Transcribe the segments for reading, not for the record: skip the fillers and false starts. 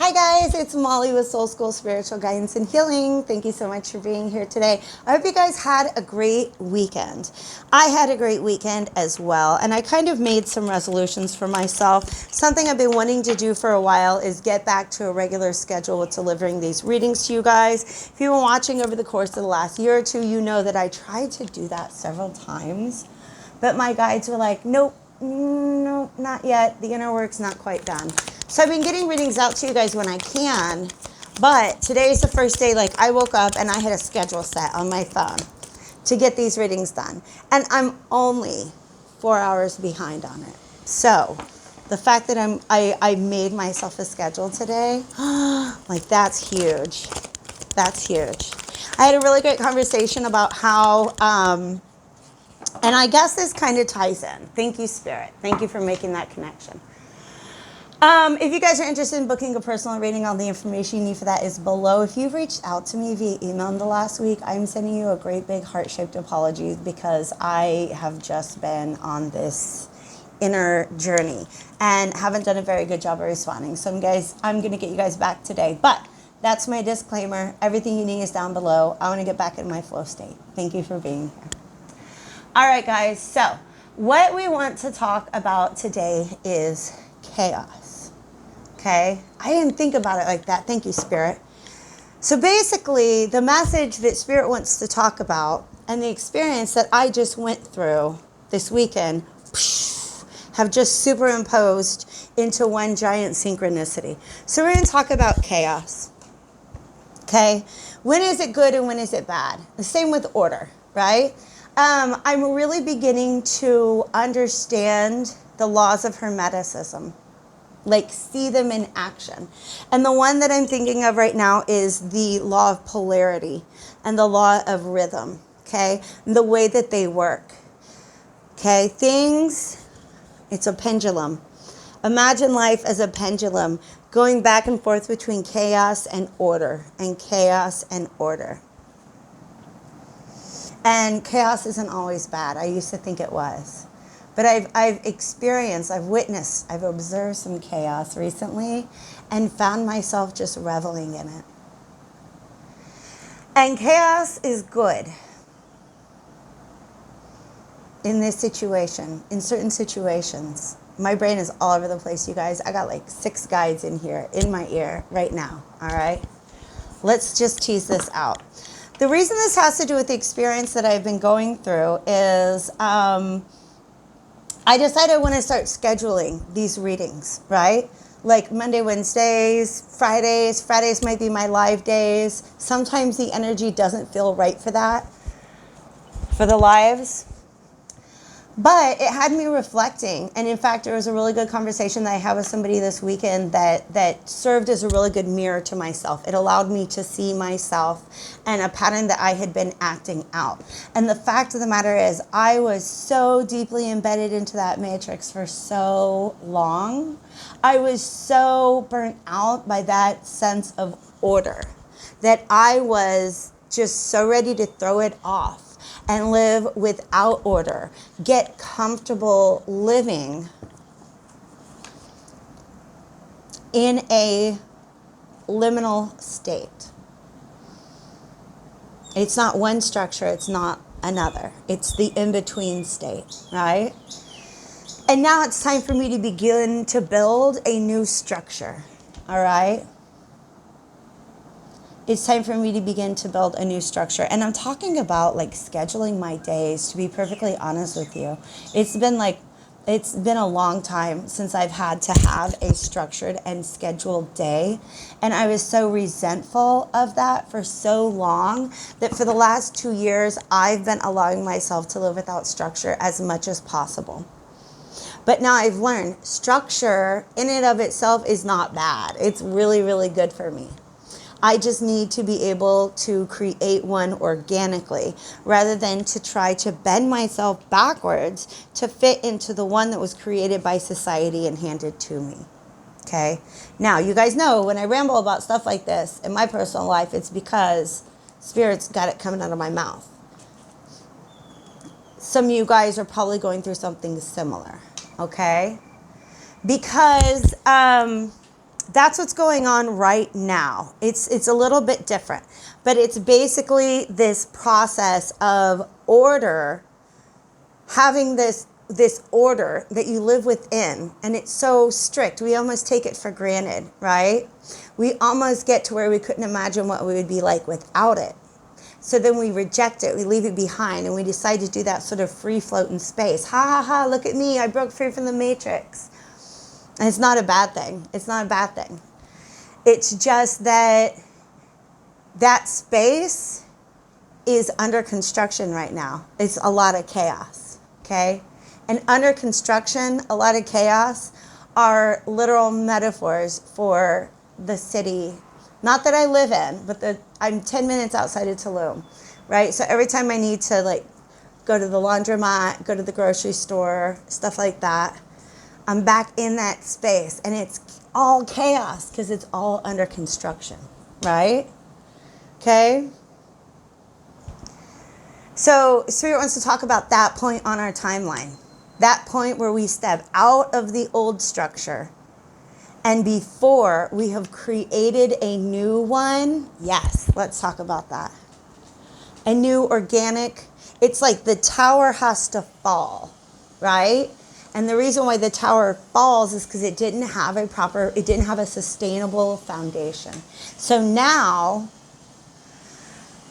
Hi guys, it's Molly with Soul School Spiritual Guidance and Healing. Thank you so much for being here today. I hope you guys had a great weekend. I had a great weekend as well, and I kind of made some resolutions for myself. Something I've been wanting to do for a while is get back to a regular schedule with delivering these readings to you guys. If you've been watching over the course of the last year or two, you know that I tried to do that several times, but my guides were like, nope, not yet. The inner work's not quite done. So I've been getting readings out to you guys when I can, but today is the first day, like I woke up and I had a schedule set on my phone to get these readings done. And I'm only 4 hours behind on it. So the fact that I made myself a schedule today, like that's huge. That's huge. I had a really great conversation about how, and I guess this kind of ties in. Thank you, Spirit. Thank you for making that connection. If you guys are interested in booking a personal reading, all the information you need for that is below. If you've reached out to me via email in the last week, I'm sending you a great big heart-shaped apology because I have just been on this inner journey and haven't done a very good job of responding. So I'm going to get you guys back today. But that's my disclaimer. Everything you need is down below. I want to get back in my flow state. Thank you for being here. All right, guys. So what we want to talk about today is chaos. Okay, I didn't think about it like that. Thank you, Spirit. So basically, the message that Spirit wants to talk about and the experience that I just went through this weekend have just superimposed into one giant synchronicity. So we're going to talk about chaos. Okay, when is it good and when is it bad? The same with order, right? I'm really beginning to understand the laws of Hermeticism. Like see them in action. And the one that I'm thinking of right now is the law of polarity and the law of rhythm, okay? And the way that they work, okay? It's a pendulum. Imagine life as a pendulum going back and forth between chaos and order and chaos and order. And chaos isn't always bad. I used to think it was. But I've experienced, I've witnessed, I've observed some chaos recently and found myself just reveling in it. And chaos is good in this situation, in certain situations. My brain is all over the place, you guys. I got like 6 guides in here, in my ear right now, all right? Let's just tease this out. The reason this has to do with the experience that I've been going through is I decided I want to start scheduling these readings, right? Like Monday, Wednesdays, Fridays. Fridays might be my live days. Sometimes the energy doesn't feel right for that, for the lives. But it had me reflecting. And in fact, there was a really good conversation that I had with somebody this weekend that served as a really good mirror to myself. It allowed me to see myself and a pattern that I had been acting out. And the fact of the matter is, I was so deeply embedded into that matrix for so long. I was so burnt out by that sense of order that I was just so ready to throw it off and live without order, get comfortable living in a liminal state. It's not one structure, it's not another. It's the in-between state, right? And now it's time for me to begin to build a new structure, all right? It's time for me to begin to build a new structure. And I'm talking about like scheduling my days, to be perfectly honest with you. It's been a long time since I've had to have a structured and scheduled day. And I was so resentful of that for so long that for the last 2 years, I've been allowing myself to live without structure as much as possible. But now I've learned structure in and of itself is not bad. It's really, really good for me. I just need to be able to create one organically rather than to try to bend myself backwards to fit into the one that was created by society and handed to me. Okay? Now, you guys know when I ramble about stuff like this in my personal life, it's because Spirit's got it coming out of my mouth. Some of you guys are probably going through something similar. Okay? Because That's what's going on right now. It's a little bit different, but it's basically this process of order, having this order that you live within, and it's so strict. We almost take it for granted, right? We almost get to where we couldn't imagine what we would be like without it. So then we reject it, we leave it behind, and we decide to do that sort of free float in space. Ha ha ha, look at me, I broke free from the matrix. And it's not a bad thing. It's not a bad thing. It's just that that space is under construction right now. It's a lot of chaos, okay? And under construction, a lot of chaos are literal metaphors for the city, not that I live in, but I'm 10 minutes outside of Tulum, right? So every time I need to like go to the laundromat, go to the grocery store, stuff like that, I'm back in that space, and it's all chaos because it's all under construction, right? Okay? So Spirit wants to talk about that point on our timeline, that point where we step out of the old structure, and before we have created a new one. Yes, let's talk about that. A new organic, it's like the tower has to fall, right? And the reason why the tower falls is because it didn't have a sustainable foundation. So now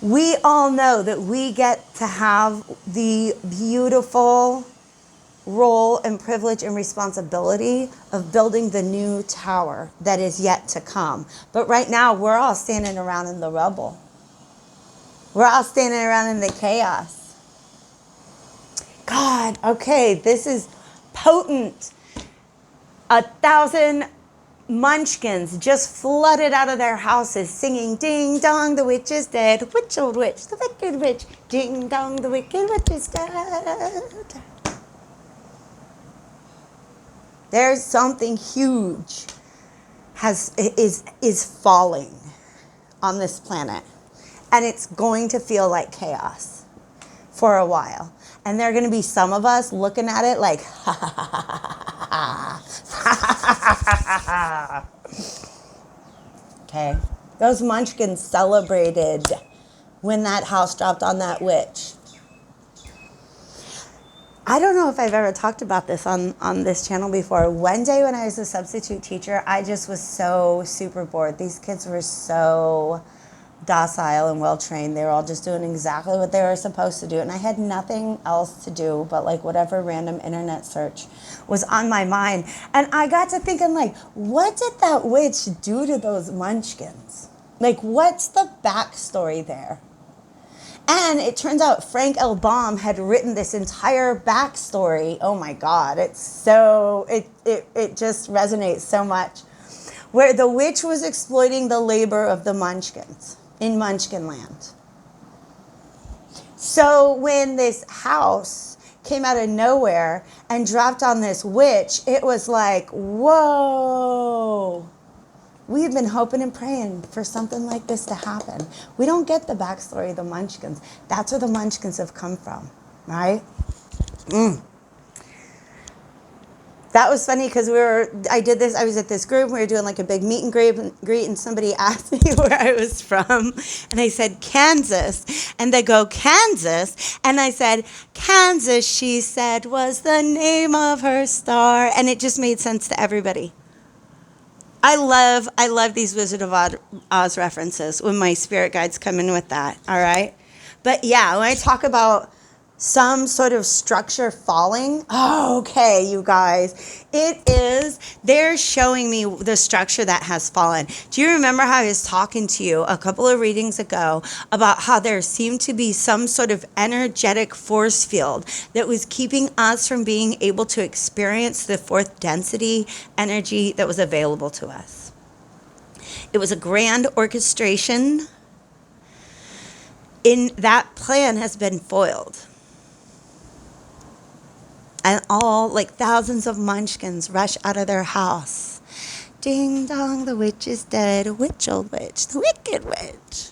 we all know that we get to have the beautiful role and privilege and responsibility of building the new tower that is yet to come. But right now, we're all standing around in the rubble. We're all standing around in the chaos. God, okay, this is potent. 1,000 Munchkins just flooded out of their houses singing, ding dong, the witch is dead. Witch, old witch, the wicked witch. Ding dong, the wicked witch is dead. There's something huge is falling on this planet. And it's going to feel like chaos for a while. And there are going to be some of us looking at it like, ha ha ha ha ha ha. Okay. Those Munchkins celebrated when that house dropped on that witch. I don't know if I've ever talked about this on this channel before. One day when I was a substitute teacher, I just was so super bored. These kids were so docile and well-trained. They were all just doing exactly what they were supposed to do. And I had nothing else to do but like whatever random internet search was on my mind. And I got to thinking like, what did that witch do to those Munchkins? Like, what's the backstory there? And it turns out Frank L. Baum had written this entire backstory. Oh my God, it's so, it just resonates so much. Where the witch was exploiting the labor of the Munchkins in Munchkin land. So when this house came out of nowhere and dropped on this witch, it was like, whoa. We've been hoping and praying for something like this to happen. We don't get the backstory of the Munchkins. That's where the Munchkins have come from, right? That was funny because I was at this group, we were doing like a big meet and greet, and somebody asked me where I was from, and I said, Kansas. And they go, Kansas? And I said, Kansas, she said, was the name of her star. And it just made sense to everybody. I love these Wizard of Oz references when my spirit guides come in with that, all right? But yeah, when I talk about some sort of structure falling, oh, okay, you guys, they're showing me the structure that has fallen. Do you remember how I was talking to you a couple of readings ago about how there seemed to be some sort of energetic force field that was keeping us from being able to experience the fourth density energy that was available to us? It was a grand orchestration. That plan has been foiled. And all, like thousands of Munchkins rush out of their house. Ding dong, the witch is dead. Witch, old witch, the wicked witch.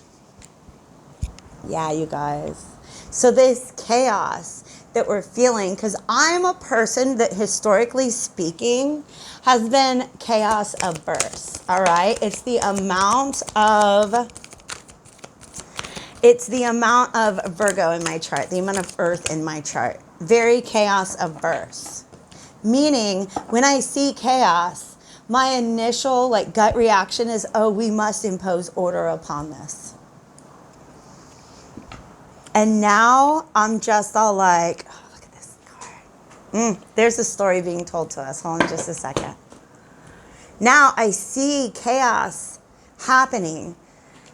Yeah, you guys. So this chaos that we're feeling, because I'm a person that, historically speaking, has been chaos averse. All right. It's the amount of Virgo in my chart, the amount of earth in my chart. Very chaos averse. Meaning, when I see chaos, my initial gut reaction is, oh, we must impose order upon this. And now I'm just all like, oh, look at this card. There's a story being told to us. Hold on just a second. Now I see chaos happening.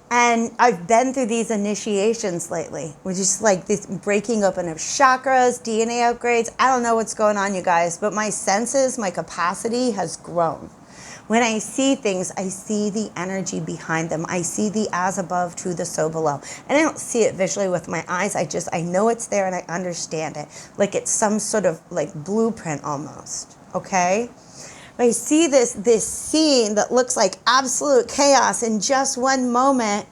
And I've been through these initiations lately, which is like this breaking open of chakras, DNA upgrades. I don't know what's going on, you guys, but my senses, my capacity has grown. When I see things, I see the energy behind them. I see the as above, to the so below. And I don't see it visually with my eyes. I know it's there and I understand it. Like it's some sort of blueprint almost, okay? I see this scene that looks like absolute chaos in just one moment,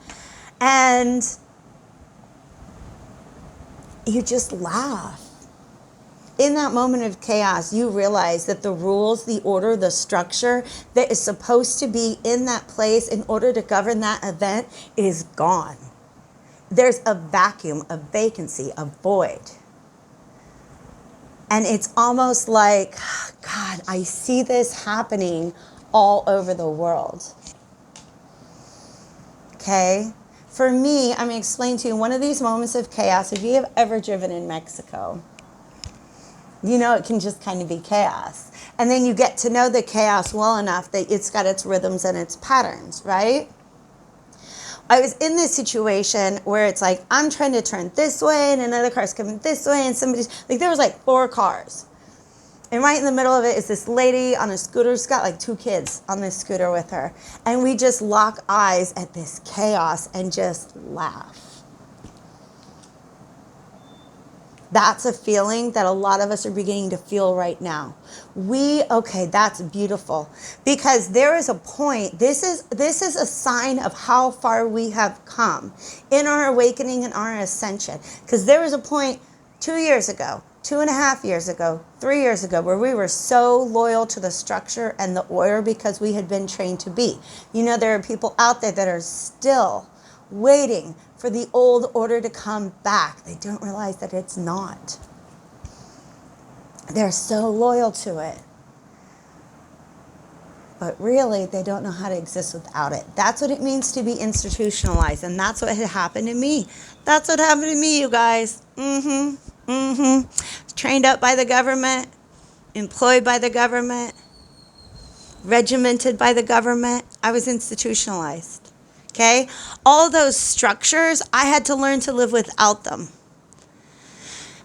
and you just laugh. In that moment of chaos, you realize that the rules, the order, the structure that is supposed to be in that place in order to govern that event is gone. There's a vacuum, a vacancy, a void. And it's almost like, God, I see this happening all over the world. Okay? For me, I'm going to explain to you one of these moments of chaos. If you have ever driven in Mexico, you know it can just kind of be chaos. And then you get to know the chaos well enough that it's got its rhythms and its patterns, right? I was in this situation where it's like, I'm trying to turn this way and another car's coming this way, and somebody's, there was 4 cars. And right in the middle of it is this lady on a scooter. She's got 2 kids on this scooter with her. And we just lock eyes at this chaos and just laugh. That's a feeling that a lot of us are beginning to feel right now. Okay, that's beautiful. Because there is a point, this is a sign of how far we have come in our awakening and our ascension. Because there was a point 2 years ago, 2.5 years ago, 3 years ago, where we were so loyal to the structure and the order because we had been trained to be. You know, there are people out there that are still waiting for the old order to come back. They don't realize that it's not. They're so loyal to it. But really, they don't know how to exist without it. That's what it means to be institutionalized. And that's what had happened to me. That's what happened to me, you guys. Trained up by the government, employed by the government, regimented by the government. I was institutionalized. Okay? All those structures, I had to learn to live without them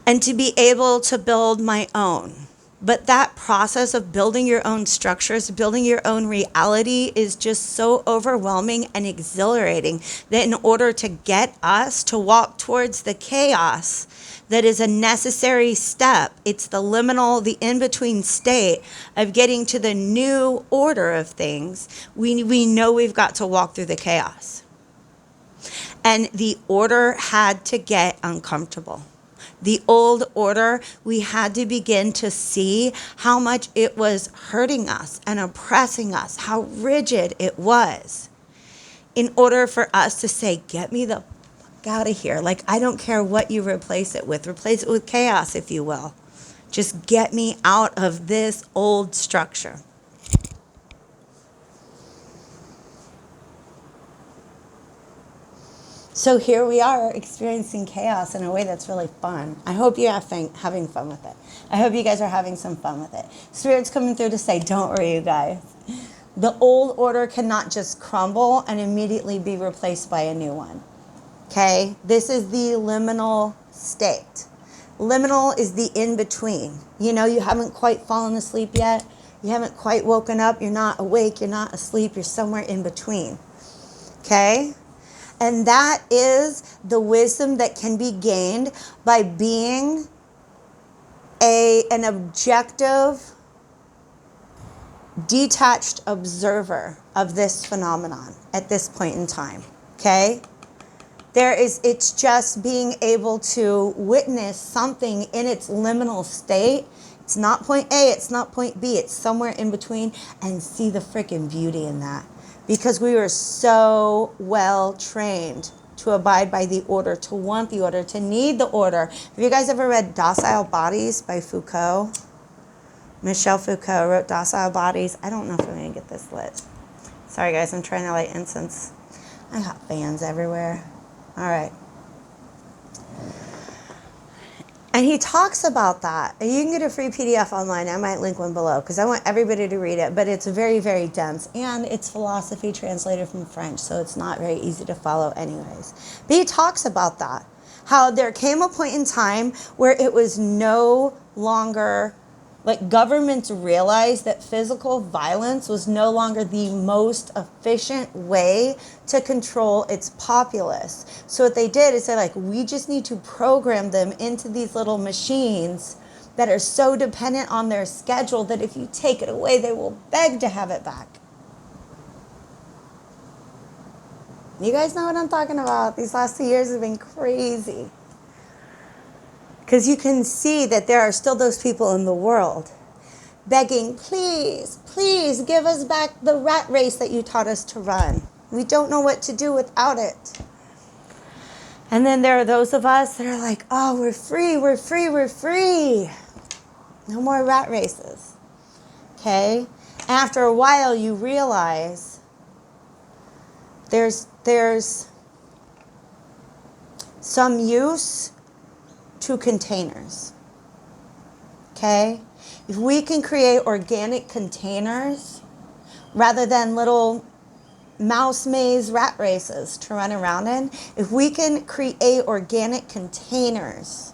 and to be able to build my own. But that process of building your own structures, building your own reality is just so overwhelming and exhilarating that in order to get us to walk towards the chaos that is a necessary step, it's the liminal, the in-between state of getting to the new order of things, we know we've got to walk through the chaos. And the order had to get uncomfortable. The old order, we had to begin to see how much it was hurting us and oppressing us, how rigid it was, in order for us to say, get me the fuck out of here. I don't care what you replace it with chaos, if you will. Just get me out of this old structure. So here we are experiencing chaos in a way that's really fun. I hope you're having fun with it. I hope you guys are having some fun with it. Spirit's coming through to say, don't worry, you guys. The old order cannot just crumble and immediately be replaced by a new one. Okay? This is the liminal state. Liminal is the in-between. You know, you haven't quite fallen asleep yet. You haven't quite woken up. You're not awake. You're not asleep. You're somewhere in between. Okay? And that is the wisdom that can be gained by being an objective, detached observer of this phenomenon at this point in time. Okay? It's just being able to witness something in its liminal state. It's not point A, it's not point B, it's somewhere in between, and see the freaking beauty in that. Because we were so well trained to abide by the order, to want the order, to need the order. Have you guys ever read Docile Bodies by Foucault? Michel Foucault wrote Docile Bodies. I don't know if I'm going to get this lit. Sorry guys, I'm trying to light incense. I got fans everywhere. All right. And he talks about that. And you can get a free PDF online. I might link one below because I want everybody to read it. But it's very, very dense. And it's philosophy translated from French. So it's not very easy to follow anyways. But he talks about that. How there came a point in time where it was no longer... Like governments realized that physical violence was no longer the most efficient way to control its populace. So what they did is they're like, we just need to program them into these little machines that are so dependent on their schedule that if you take it away, they will beg to have it back. You guys know what I'm talking about. These last 2 years have been crazy. Because you can see that there are still those people in the world begging, please, please give us back the rat race that you taught us to run. We don't know what to do without it. And then there are those of us that are like, oh, we're free, we're free, we're free. No more rat races. Okay? After a while, you realize there's some use to containers. Okay? If we can create organic containers rather than little mouse maze rat races to run around in, if we can create organic containers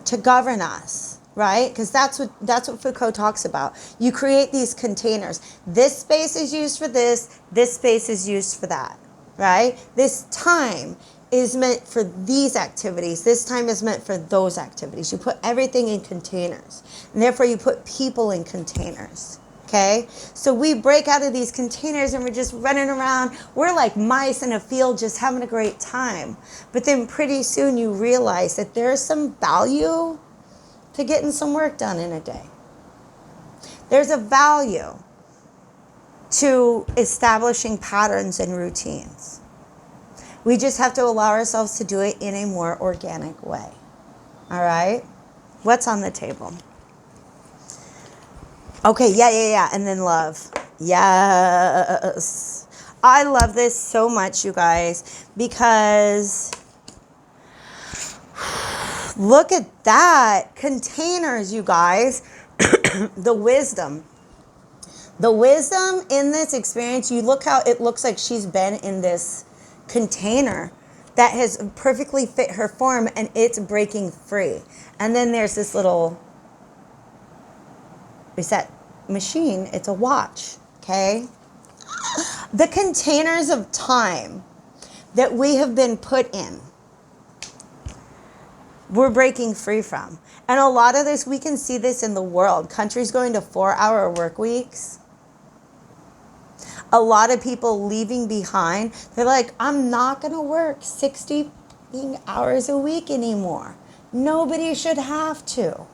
to govern us, right? Because that's what Foucault talks about. You create these containers. This space is used for this space is used for that, right? This time is meant for these activities. This time is meant for those activities. You put everything in containers. And therefore you put people in containers. Okay? So we break out of these containers and we're just running around. We're like mice in a field just having a great time. But then pretty soon you realize that there's some value to getting some work done in a day. There's a value to establishing patterns and routines. We just have to allow ourselves to do it in a more organic way. All right? What's on the table? Okay, yeah. And then love. Yes. I love this so much, you guys, because look at that. Containers, you guys. The wisdom. The wisdom in this experience, you look how it looks like she's been in this container that has perfectly fit her form and it's breaking free. And then there's this little reset machine. It's a watch, okay? The containers of time that we have been put in, we're breaking free from. And a lot of this, we can see this in the world. Countries going to 4-hour work weeks. A lot of people leaving behind. They're like, I'm not going to work 60 hours a week anymore. Nobody should have to.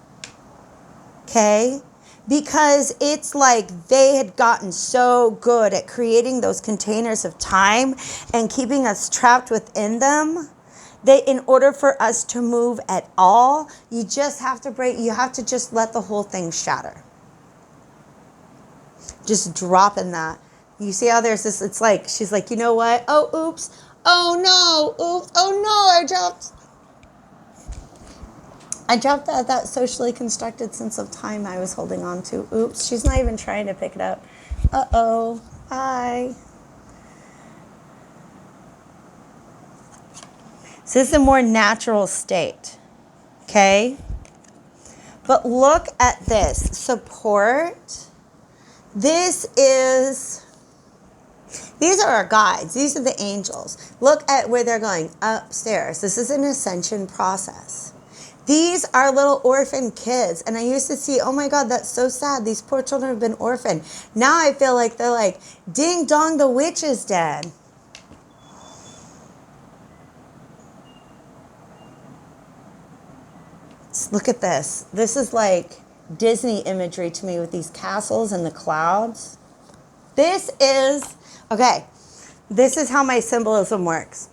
Okay? Because it's like they had gotten so good at creating those containers of time and keeping us trapped within them. That in order for us to move at all, you just have to break, you have to just let the whole thing shatter. Just drop in that. You see how there's this, it's like, she's like, you know what? Oh, oops. Oh, no. Oops. Oh, no, I dropped that socially constructed sense of time I was holding on to. Oops. She's not even trying to pick it up. Uh-oh. Hi. So this is a more natural state. Okay? But look at this. Support. These are our guides. These are the angels. Look at where they're going, upstairs. This is an ascension process. These are little orphan kids. And I used to see, oh my God, that's so sad. These poor children have been orphaned. Now I feel like they're like, ding dong, the witch is dead. Look at this. This is like Disney imagery to me with these castles and the clouds. This is, okay, this is how my symbolism works.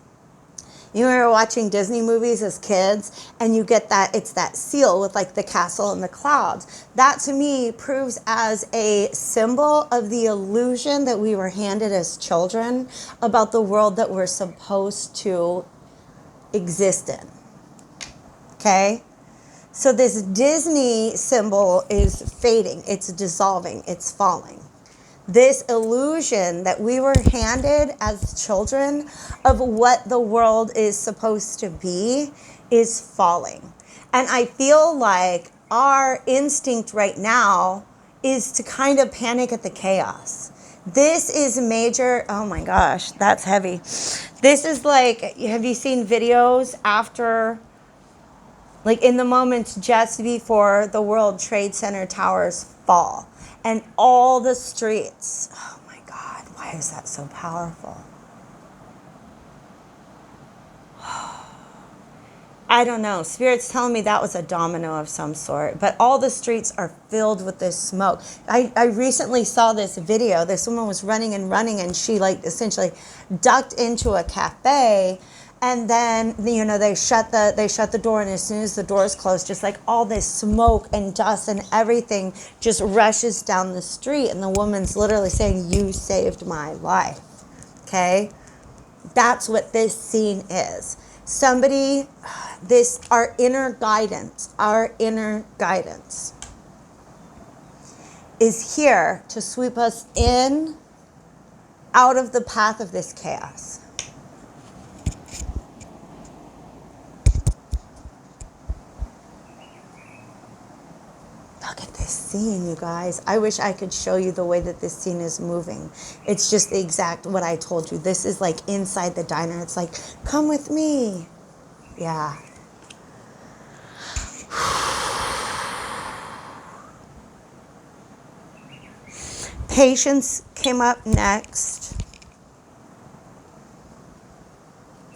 You remember watching Disney movies as kids and you get that, it's that seal with like the castle and the clouds. That to me proves as a symbol of the illusion that we were handed as children about the world that we're supposed to exist in. Okay? So this Disney symbol is fading, it's dissolving, it's falling. This illusion that we were handed as children of what the world is supposed to be is falling. And I feel like our instinct right now is to kind of panic at the chaos. This is major, oh my gosh, that's heavy. This is like, have you seen videos after, like in the moments just before the World Trade Center towers fall? And all the streets, oh my God, why is that so powerful? I don't know. Spirit's telling me that was a domino of some sort. But all the streets are filled with this smoke. I recently saw this video. This woman was running and she like essentially ducked into a cafe. And then, you know, they shut the door, and as soon as the doors closed, just like all this smoke and dust and everything just rushes down the street. And the woman's literally saying, "You saved my life." Okay? That's what this scene is. Somebody, our inner guidance is here to sweep us in, out of the path of this chaos. Look at this scene, you guys. I wish I could show you the way that this scene is moving. It's just the exact what I told you. This is like inside the diner. It's like, come with me. Yeah. Patience came up next.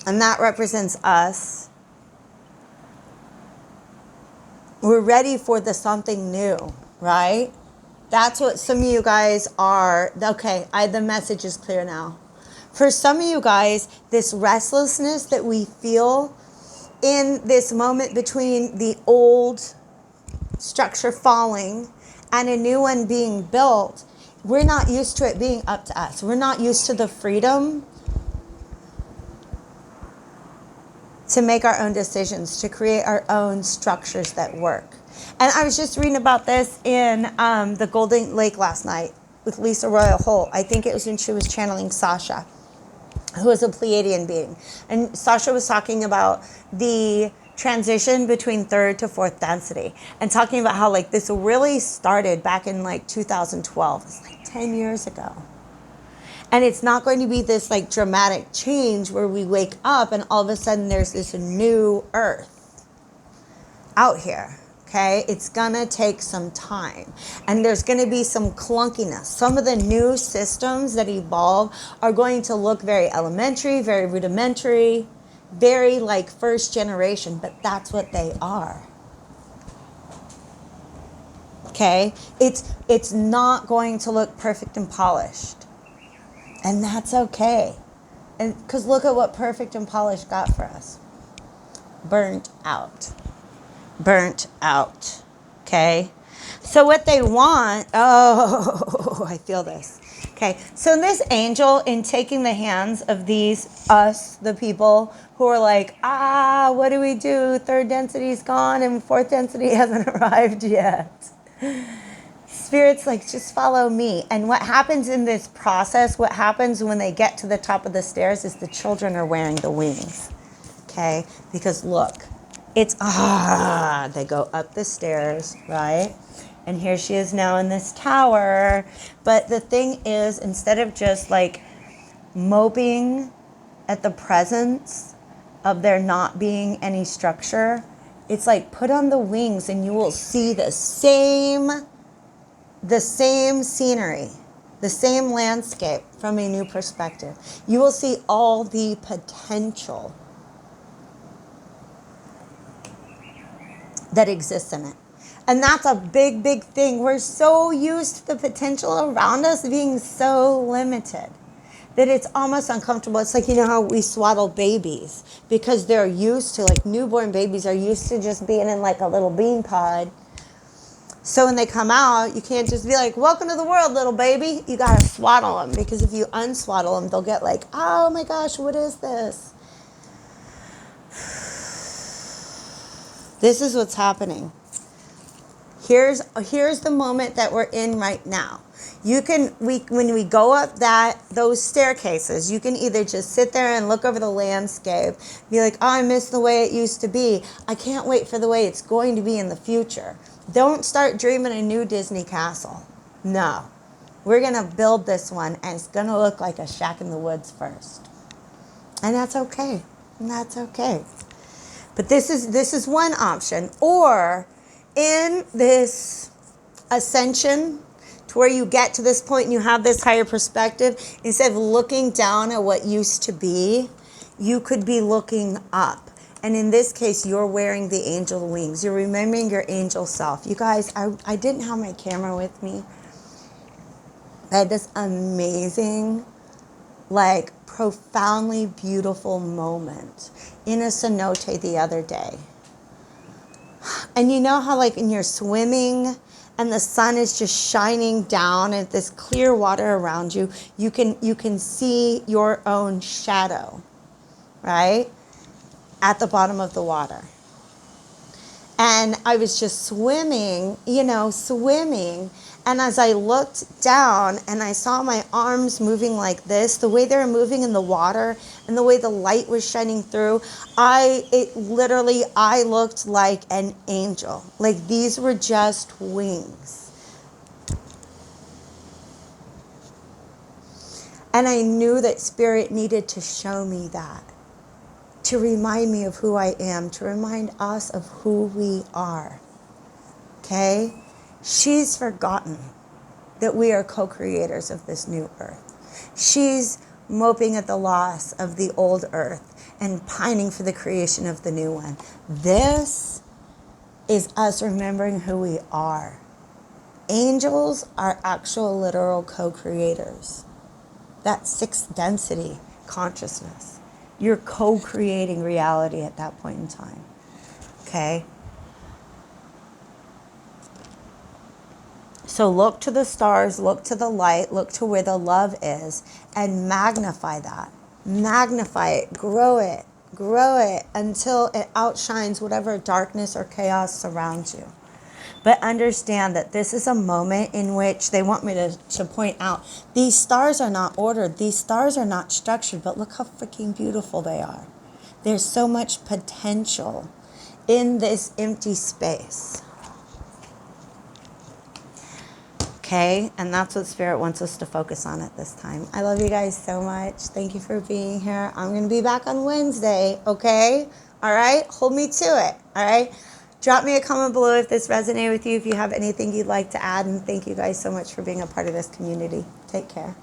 And that represents us. We're ready for the something new, right? That's what some of you guys are. Okay, the message is clear now. For some of you guys, this restlessness that we feel in this moment between the old structure falling and a new one being built, we're not used to it being up to us. We're not used to the freedom to make our own decisions, to create our own structures that work. And I was just reading about this in the Golden Lake last night with Lisa Royal Holt. I think it was when she was channeling Sasha, who is a Pleiadian being. And Sasha was talking about the transition between third to fourth density and talking about how like this really started back in like 2012. It's like 10 years ago. And it's not going to be this like dramatic change where we wake up and all of a sudden there's this new earth out here. Okay, it's gonna take some time and there's gonna be some clunkiness. Some of the new systems that evolve are going to look very elementary, very rudimentary, very like first generation, but that's what they are. Okay, it's not going to look perfect and polished. And that's okay. And because look at what perfect and polished got for us. Burnt out. Burnt out. Okay? So what they want, oh, I feel this. Okay, so this angel, in taking the hands of these, us, the people who are like, what do we do? Third density's gone and fourth density hasn't arrived yet. Spirit's like, just follow me. And what happens in this process, what happens when they get to the top of the stairs is the children are wearing the wings. Okay? Because look, it's, they go up the stairs, right? And here she is now in this tower. But the thing is, instead of just like moping at the presence of there not being any structure, it's like put on the wings and you will see the same scenery, the same landscape from a new perspective. You will see all the potential. that exists in it. And that's a big, big thing. We're so used to the potential around us being so limited that it's almost uncomfortable. It's like, you know how we swaddle babies because they're used to, like, newborn babies are used to just being in like a little bean pod. So when they come out, you can't just be like, welcome to the world, little baby. You got to swaddle them, because if you unswaddle them, they'll get like, oh my gosh, what is this? This is what's happening. Here's the moment that we're in right now. When we go up those staircases, you can either just sit there and look over the landscape, be like, oh, I miss the way it used to be. I can't wait for the way it's going to be in the future. Don't start dreaming a new Disney castle. No. We're going to build this one, and it's going to look like a shack in the woods first. And that's okay. And that's okay. But this is one option. Or in this ascension, to where you get to this point and you have this higher perspective, instead of looking down at what used to be, you could be looking up. And in this case, you're wearing the angel wings. You're remembering your angel self. You guys, I didn't have my camera with me. I had this amazing, like, profoundly beautiful moment in a cenote the other day. And you know how, like, when you're swimming and the sun is just shining down at this clear water around you, you can see your own shadow, right? At the bottom of the water. And I was just swimming. And as I looked down and I saw my arms moving like this, the way they were moving in the water and the way the light was shining through, I looked like an angel. Like these were just wings. And I knew that Spirit needed to show me that, to remind me of who I am, to remind us of who we are. Okay? She's forgotten that we are co-creators of this new earth. She's moping at the loss of the old earth and pining for the creation of the new one. This is us remembering who we are. Angels are actual literal co-creators. That sixth density consciousness. You're co-creating reality at that point in time. Okay? So look to the stars, look to the light, look to where the love is, and magnify that. Magnify it, grow it until it outshines whatever darkness or chaos surrounds you. But understand that this is a moment in which they want me to point out, these stars are not ordered, these stars are not structured, but look how freaking beautiful they are. There's so much potential in this empty space. Okay, and that's what Spirit wants us to focus on at this time. I love you guys so much. Thank you for being here. I'm going to be back on Wednesday, okay? All right, hold me to it, all right? Drop me a comment below if this resonated with you, if you have anything you'd like to add, and thank you guys so much for being a part of this community. Take care.